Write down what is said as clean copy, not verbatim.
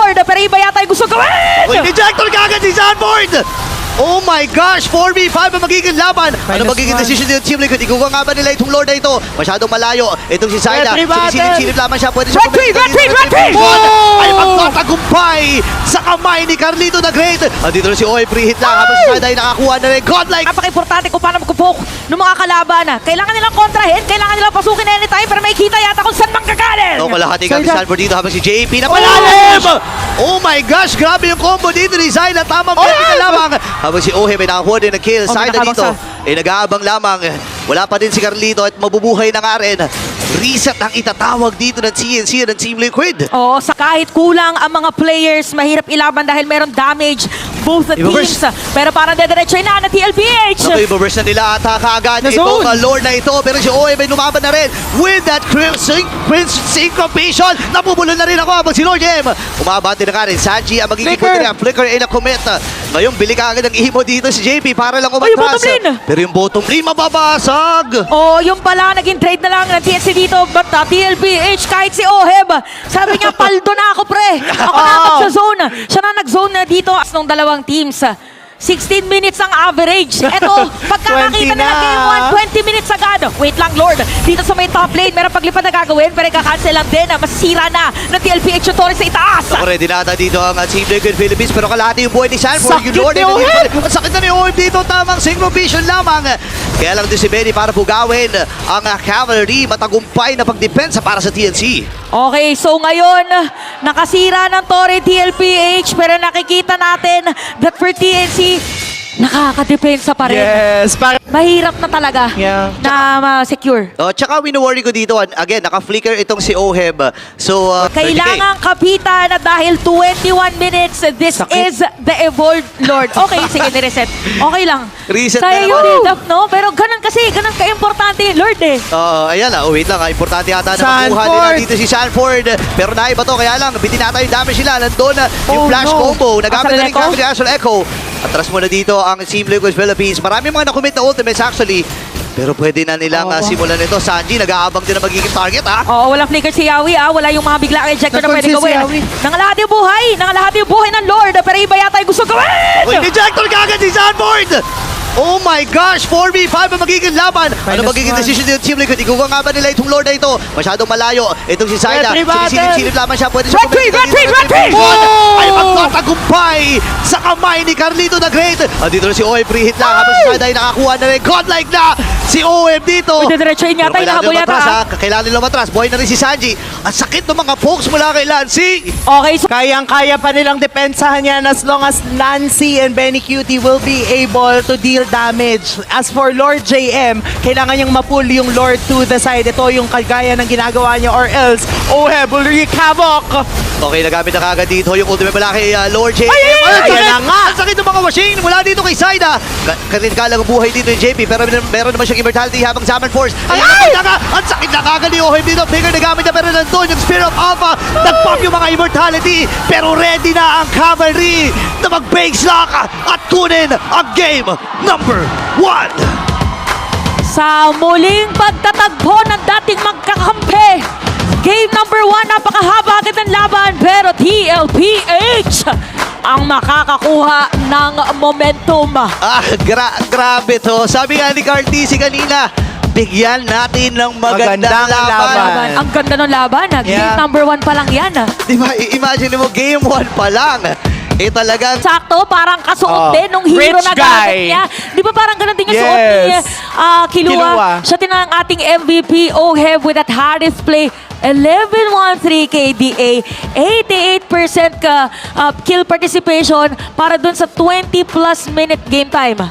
Lord, pero iba yata yung gusto gawin! Uy, ejector kagad si Sanford! Oh my gosh! 4v5 ang magiging laban. Ano magiging decision ng Team Liquid? Ikuha nga ba nila itong Lord na ito? Masyadong malayo. Itong si Syla. Sinisilip-silip lamang siya. Pwede siya Red ay magtatagumpay sa kamay ni Carlito the Great. Andito na si Oy. Free hit lang. Habang si Syla ay nakakuha na rin. Godlike! Napaka-importante kung paano mag-poke ng mga kalaban. Kailangan nilang kontrahin, kailangan nilang pasukin anytime para makikita yata kung saan manggagaling. O kalahati kami Sanford dito habang si JP na palalim! Oh my gosh! Grabe yung combo dito ni Syla. Tamang na lamang. Habang si Ohe may nakakuha din na kill. Syla dito ay nag-aabang lamang. Wala pa din si Carlito at mabubuhay na nga rin. Reset ang itatawag dito ng TNC at ng Team Liquid. Oo, sa kahit kulang ang mga players, mahirap ilaban dahil meron damage both the teams. Pero parang dediretso na ng TLPH. Naku, ibaburst na nila ata kaagad itong Lord na ito. Pero si Oe may lumaban na rin with that syncopation. Napubulo na rin ako habang si Lord M. Umabante na ka rin. Sanji ang magiging punta niya. Flicker in a commit. Ngayon, bili ka agad ang ihimo dito si JP para lang umatras. Pero yung bottom lane mababasag. Oh, yung pala, naging trade na lang ng TNC dito. But TLPH, kahit si Oheb, sabi niya, paldo na ako, pre. Ako na mag-zone. Siya na nag-zone na dito as nung dalawang teams. 16 minutes ang average. Eto, pagkakakita nila game 1, 20 minutes agad. Wait lang, Lord. Dito sa may top lane, meron paglipad na gagawin, pero kakancel lang din. Masira na ng TLPH yung Torres sa itaas. Ako rin, dinata dito ang Team Liquid Philippines, pero kalahati yung buhay ni Sanford. Yung Lord, ang sakit na ni Oheb dito. Tamang synchrovision lamang. Kaya lang din si Benny para pugawin ang cavalry. Matagumpay na pagdepensa para sa TNC. Okay, so ngayon, nakasira ng Torre TLPH, pero nakikita natin that for TNC, nakakadepensa pa rin. Yes, Mahirap na talaga na ma-secure. Tsaka wino-worry ko dito, again, naka-flicker itong si Oheb. So, kailangan kapitan na dahil 21 minutes, this is the evolved Lord. Okay, sige, nireset. Okay lang. Reset Kaya na yung naman. build-up, no? Pero ganun kasi, ganun ka-importante yung Lord eh. Ayan wait lang. Importante yata na makuha nila dito si Sanford. Pero naiba to, kaya lang, bitinata yung damage nila. Nandun yung flash combo. Nagamit na rin kami ni Astral Echo. Atras muna dito ang Team Liquid Philippines. Marami mga nakumit na ultimates actually. Pero pwede na nilang simulan nito. Sanji, nag-aabang din na magiging target, Oo, wala flicker si Yawi, Wala yung mga bigla ejector na pwede gawin. Nangalahati yung buhay! Nangalahati yung buhay ng Lord! Pero iba yata yung gusto gawin! Uy, ejector kagad si Sanford! Oh my gosh! 4v5 ang magiging laban. Ano magiging decision ng Team Liquid? Ikuha nga ba nila itong Lord na ito? Masyadong malayo. Itong si Syla. Sinisilip lamang siya. Pwede siya ay magtatagumpay sa kamay ni Carlito the Great. Andito na si Oe. Free hit lang. Habang si Syla ay nakakuha na rin. Godlike na si Oe dito. Diretso yun yata. Inahabol yata. Kailangan nila matras. Buhay na rin si Sanji. Ang sakit ng mga pokes mula kay Lancy. Okay, so kayang-kaya pa nilang depensahan yan as long as Lancy and Benny Cutie will be able to deal damage. As for Lord JM, kailangan niyang ma-pull yung Lord to the side. Ito yung kagaya ng ginagawa niya or else Oheb will wreak havoc. Okay, nagamit na kagad dito yung ultimate mula kay Lord JM. Ayan na nga! Ang sakit ng mga machine mula dito kay Syda. Kalang buhay dito yung JP pero meron naman siyang immortality habang Zaman Force. Ang sakit na kagad ni Oheb dito. Figure na gamit na pero nandun yung Spear of Alpha. Nag-pop yung mga immortality pero ready na ang cavalry na mag-base lock at kunin ang game number 1. sa muling pagtatagpo ng dating magkakampi, game number 1, napakahaba agad ng laban, pero TLPH ang makakakuha ng momentum. Grabe to. Sabi nga ni Carl TC kanina, bigyan natin ng magandang laban. Ang ganda ng laban. Game number 1 pa lang yan. Diba, imagine mo, game 1 pa lang. Talagang sakto, parang kasuot din nung hero na gamit niya. Di ba parang ganun din yung suot ni Killua? Siya din ang ating MVP, Oheb, with that hard display. 11-1-3 KDA, 88% kill participation para dun sa 20+ minute game time.